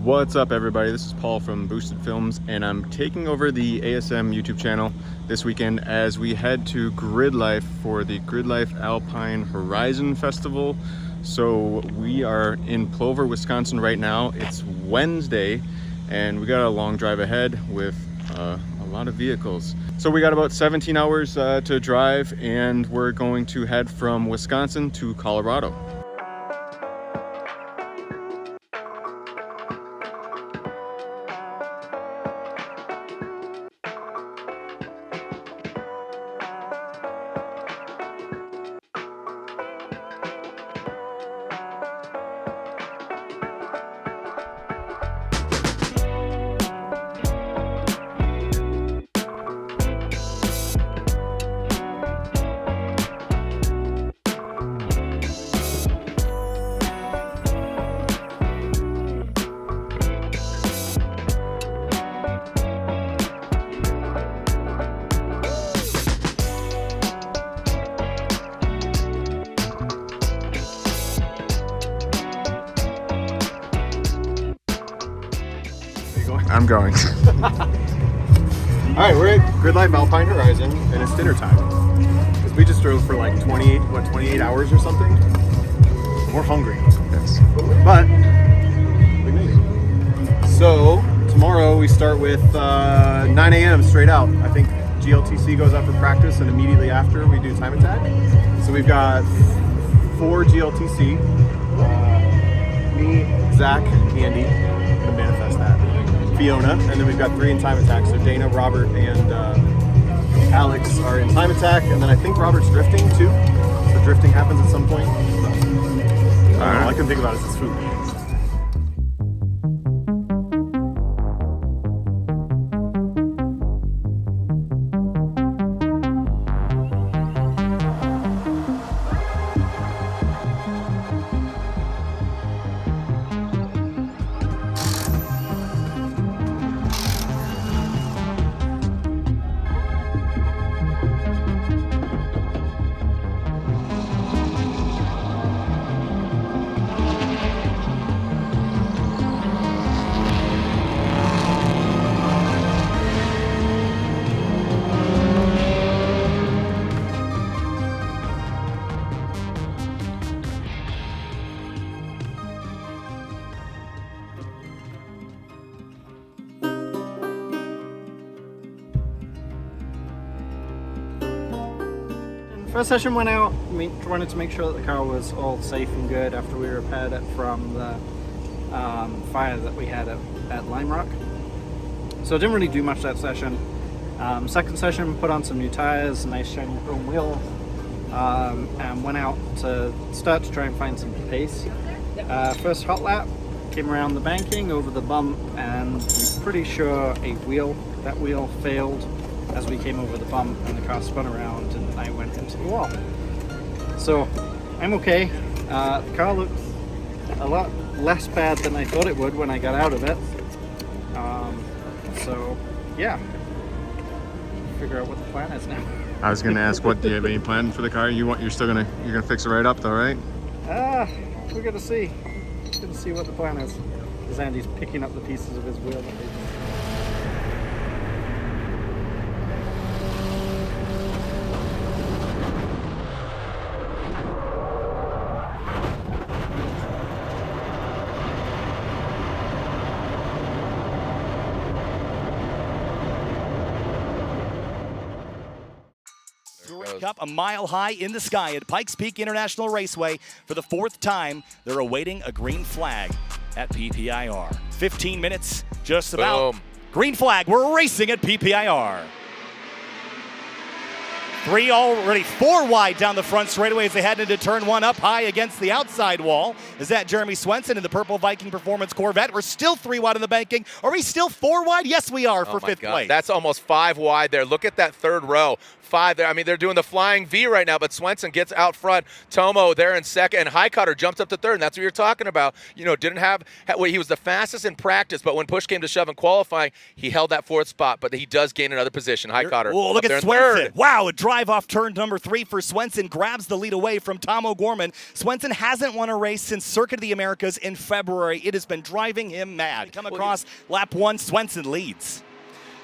What's up, everybody? This is Paul from Boosted Films, and I'm taking over the ASM YouTube channel this weekend as we head to GRIDLIFE for the GRIDLIFE Alpine Horizon Festival. So we are in Plover, Wisconsin right now. It's Wednesday, and we got a long drive ahead with a lot of vehicles. So we got about 17 hours to drive, and we're going to head from Wisconsin to Colorado. I'm going. Alright, we're at GRIDLIFE Alpine Horizon, and it's dinner time. Because we just drove for like 28 hours or something. We're hungry. Yes. But, we made it. So, tomorrow we start with 9 a.m. straight out. I think GLTC goes out for practice, and immediately after we do time attack. So we've got 4 GLTC. Me, Zach, Andy. I'm going to manifest that. Fiona, and then we've got 3 in time attack. So Dana, Robert, and Alex are in time attack, and then I think Robert's drifting too. So drifting happens at some point. All I can think about is his food. First session went out, wanted to make sure that the car was all safe and good after we repaired it from the fire that we had at Lime Rock. So I didn't really do much that session. Second session, put on some new tires, nice shiny chrome wheels, and went out to start to try and find some pace. First hot lap, came around the banking over the bump, and I'm pretty sure that wheel failed as we came over the bump, and the car spun around and I went into the wall. So I'm okay. The car looks a lot less bad than I thought it would when I got out of it. So yeah, figure out what the plan is now. I was gonna ask, what do you have any plan for the car? You're gonna fix it right up though, right? We're gonna see. Gonna see what the plan is. Because Andy's picking up the pieces of his wheel. Cup a mile high in the sky at Pikes Peak International Raceway. For the 4th time, they're awaiting a green flag at PPIR. 15 minutes, just about. Boom. Green flag, we're racing at PPIR. 3 already, 4 wide down the front straightaway as they head into turn 1, up high against the outside wall. Is that Jeremy Swenson in the purple Viking Performance Corvette? We're still 3 wide in the banking. Are we still 4 wide? Yes, we are for 5th place. That's almost 5 wide there. Look at that 3rd row. 5 there. I mean, they're doing the flying V right now, but Swenson gets out front. Tomo there in 2nd, and Highcutter jumps up to 3rd, and that's what you're talking about. You know, he was the fastest in practice, but when push came to shove in qualifying, he held that 4th spot, but he does gain another position. Highcutter. Oh, look at Swenson. Wow, it drive off turn number 3 for Swenson, grabs the lead away from Tom O'Gorman. Swenson hasn't won a race since Circuit of the Americas in February. It has been driving him mad. Come across lap 1, Swenson leads.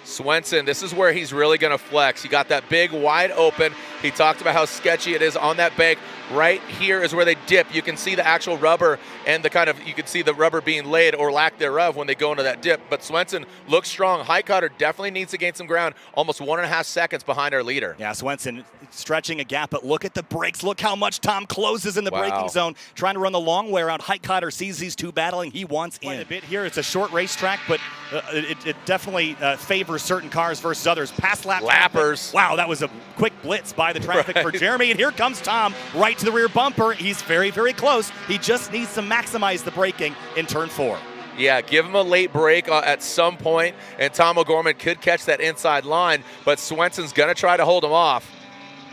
Swenson, this is where he's really going to flex. He got that big wide open. He talked about how sketchy it is on that bank. Right here is where they dip. You can see the actual rubber and you can see the rubber being laid or lack thereof when they go into that dip. But Swenson looks strong. Highcutter definitely needs to gain some ground, almost 1.5 seconds behind our leader. Yeah, Swenson stretching a gap, but look at the brakes. Look how much Tom closes in the braking zone, trying to run the long way around. Highcutter sees these two battling. He wants in. A bit here. It's a short racetrack, but it definitely favors certain cars versus others. Past lap lappers. Traffic. Wow, that was a quick blitz by the traffic for Jeremy, and here comes Tom right to the rear bumper. He's very, very close. He just needs to maximize the braking in turn 4. Yeah, give him a late break at some point, and Tom O'Gorman could catch that inside line, but Swenson's going to try to hold him off.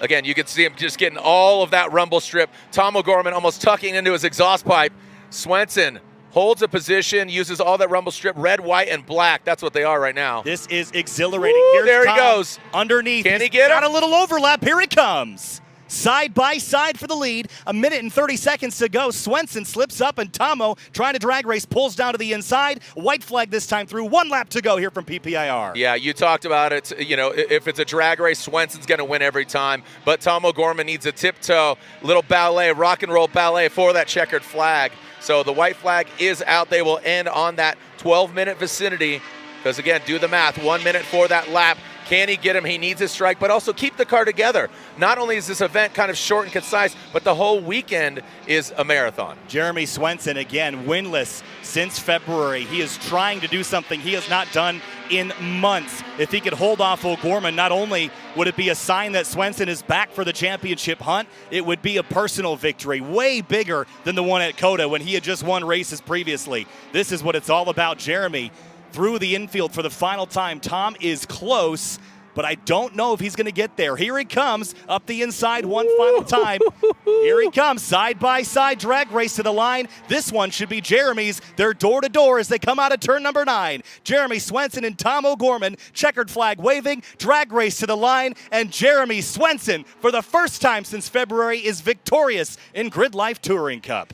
Again, you can see him just getting all of that rumble strip. Tom O'Gorman almost tucking into his exhaust pipe. Swenson holds a position, uses all that rumble strip, red, white, and black. That's what they are right now. This is exhilarating. Ooh, there he goes. Underneath. Can he get him? Got a little overlap. Here he comes. Side by side for the lead. 1 minute and 30 seconds to go. Swenson slips up, and Tomo, trying to drag race, pulls down to the inside. White flag this time through. 1 lap to go here from PPIR. Yeah, you talked about it. You know, if it's a drag race, Swenson's going to win every time. But Tom O'Gorman needs a tiptoe, little ballet, rock and roll ballet for that checkered flag. So the white flag is out. They will end on that 12-minute vicinity. Because, again, do the math. 1 minute for that lap. Can he get him? He needs his strike, but also keep the car together. Not only is this event kind of short and concise, but the whole weekend is a marathon. Jeremy Swenson, again, winless since February. He is trying to do something he has not done in months. If he could hold off O'Gorman, not only would it be a sign that Swenson is back for the championship hunt, it would be a personal victory, way bigger than the one at COTA when he had just won races previously. This is what it's all about. Jeremy through the infield for the final time. Tom is close, but I don't know if he's going to get there. Here he comes up the inside one final time. Here he comes, side by side drag race to the line. This one should be Jeremy's. They're door to door as they come out of turn number 9. Jeremy Swenson and Tom O'Gorman, checkered flag waving, drag race to the line, and Jeremy Swenson, for the first time since February, is victorious in GRIDLIFE Touring Cup.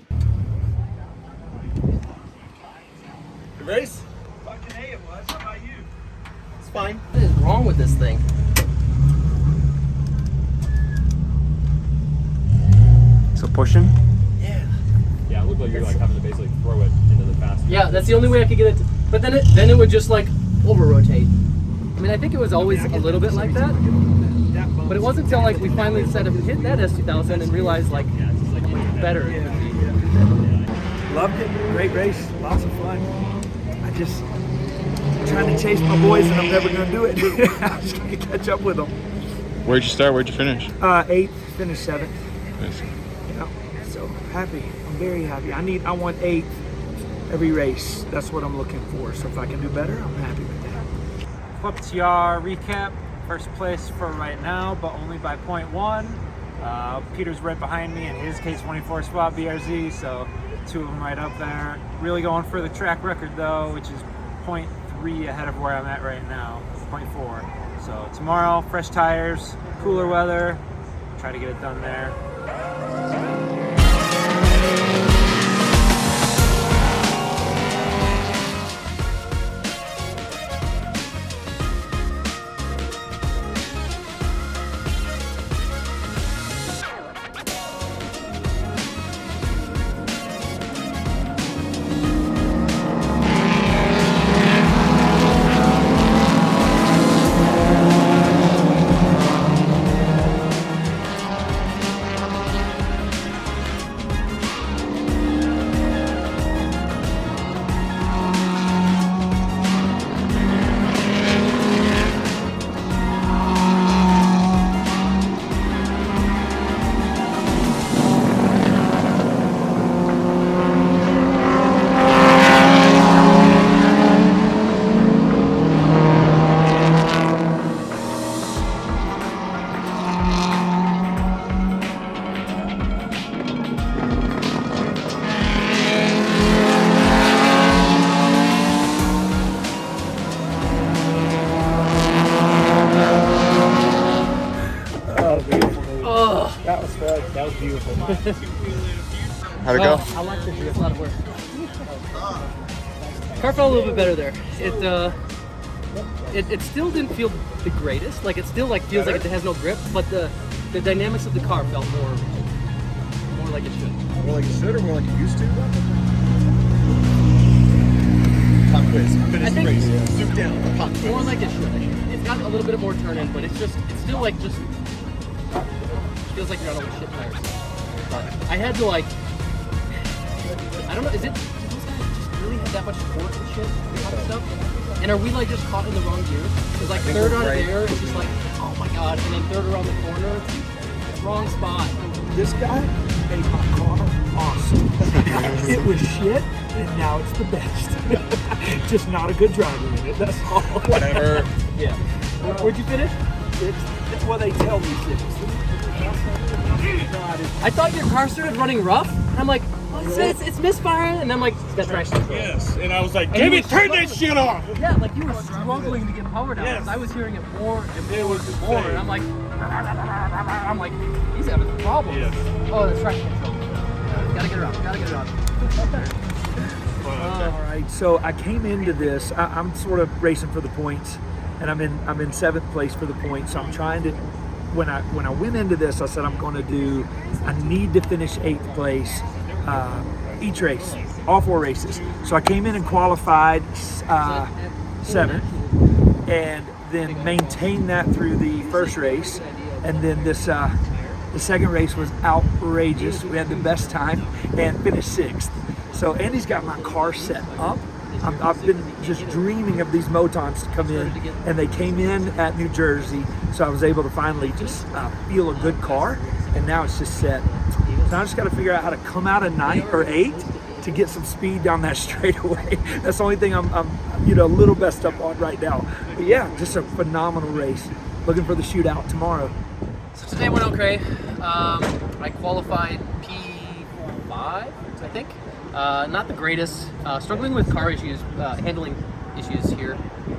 Race? Fucking A it was. How about you? It's fine. What is wrong with this thing? So pushing? Yeah, it looked like you're like having to basically throw it into the fast. Yeah, that's the only way I could get it. But then it would just like over rotate. I mean, I think it was always a little bit like that. But it wasn't until like we finally hit that S2000 and realized like it's better. Loved it. Great race. Lots of fun. I'm trying to chase my boys, and I'm never going to do it. I'm just going to catch up with them. Where'd you start? Where'd you finish? 8th, finished 7th. Nice. Yeah. So happy. I'm very happy. I want 8th every race. That's what I'm looking for. So if I can do better, I'm happy with that. GLTC Recap, first place for right now, but only by 0.1. Peter's right behind me in his K24 spot BRZ, so 2 of them right up there. Really going for the track record though, which is 0.3 ahead of where I'm at right now, 0.4. So tomorrow, fresh tires, cooler weather, try to get it done there. How'd it go? I like this. It's a lot of work. Car felt a little bit better there. It still didn't feel the greatest. Like it still feels like it has no grip, but the dynamics of the car felt more like it should. More like it should, or more like it used to? Pop quiz. Finish the race. Zoom down. Pop quiz. More like it should. It's got a little bit more turn in, but it's still like just feels like you're on old shit tires. I had to I don't know, do those guys just really have that much torque and shit and stuff? And are we just caught in the wrong gear? Because third on air is just oh my god, and then third around the corner, wrong spot. This guy made my car awesome. It was shit, and now it's the best. Just not a good driver in it, that's all. Whatever. Yeah. Where'd you finish? It's what they tell me, sis. I thought your car started running rough, and I'm like, it's misfiring, and I'm like, that's traction control. Yes, and I was like, David, turn that shit off! Yeah, you were struggling to get power down. Yes. I was hearing it more and more and more, and I'm like, he's having problems. Yes. Oh, that's traction control. Gotta get it around. All right, so I came into this. I'm sort of racing for the points, and I'm in 7th place for the points. So I'm trying to. When I went into this, I said I need to finish 8th place each race, all 4 races. So I came in and qualified 7th, and then maintained that through the first race, and then this. The second race was outrageous. We had the best time and finished 6th. So Andy's got my car set up. I've been just dreaming of these Motons to come in, and they came in at New Jersey. So I was able to finally just feel a good car, and now it's just set. So I just got to figure out how to come out of 9th or 8th to get some speed down that straightaway. That's the only thing I'm a little messed up on right now. But yeah, just a phenomenal race. Looking for the shootout tomorrow. So today went okay. I qualified P5, I think. Not the greatest. Struggling with car issues, handling issues here.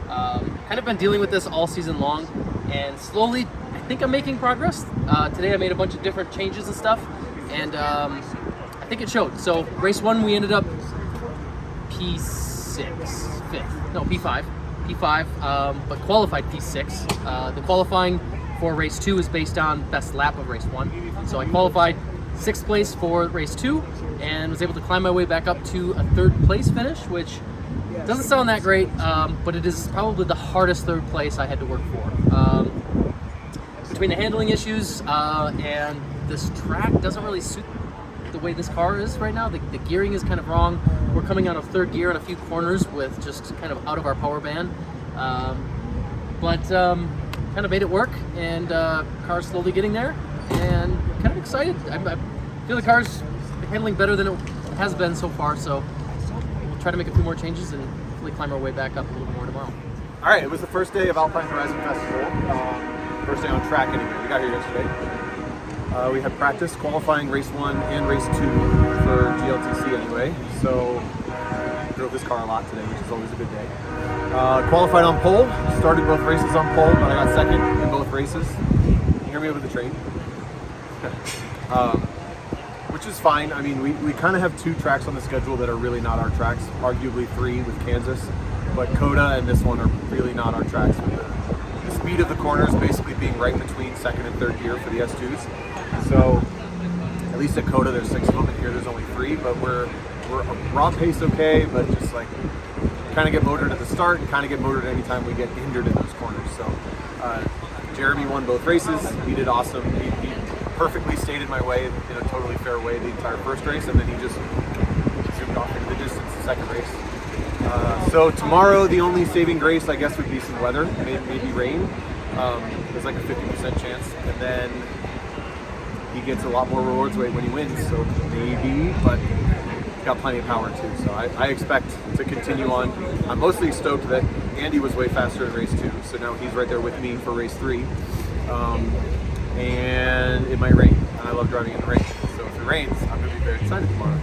Kind of been dealing with this all season long, and slowly, I think I'm making progress. Today I made a bunch of different changes and stuff, and I think it showed. So race 1 we ended up P5, but qualified P6. The qualifying for race 2 is based on best lap of race 1. So I qualified 6th place for race 2 and was able to climb my way back up to a 3rd place finish, which doesn't sound that great, but it is probably the hardest 3rd place I had to work for. Between the handling issues and this track doesn't really suit the way this car is right now. The gearing is kind of wrong. We're coming out of 3rd gear on a few corners with just kind of out of our power band. But kind of made it work, and car's slowly getting there, and kind of excited. I feel the car's handling better than it has been so far, so we'll try to make a few more changes and hopefully climb our way back up a little more tomorrow. All right, it was the first day of Alpine Horizon Festival. First day on track anyway. We got here yesterday. We had practice qualifying race 1 and race 2 for GLTC anyway, so drove this car a lot today, which is always a good day. Qualified on pole, started both races on pole, but I got 2nd in both races. You hear me over the train? Which is fine. I mean, we kind of have 2 tracks on the schedule that are really not our tracks, arguably 3 with Kansas, but Coda and this one are really not our tracks. The speed of the corners basically being right between 2nd and 3rd gear for the S2s. So at least at Coda there's 6 of them, and here there's only 3, but we're raw pace okay, but just kind of get motored at the start and kind of get motored anytime we get hindered in those corners. So Jeremy won both races. He did awesome. He perfectly stayed in my way in a totally fair way the entire first race, and then he just zoomed off into the distance the second race. So tomorrow the only saving grace I guess would be some weather, maybe rain. There's like a 50% chance, and then he gets a lot more rewards when he wins, so maybe, but he's got plenty of power too, so I expect to continue on. I'm mostly stoked that Andy was way faster in race 2, so now he's right there with me for race 3. And it might rain, and I love driving in the rain, so if it rains, I'm going to be very excited tomorrow.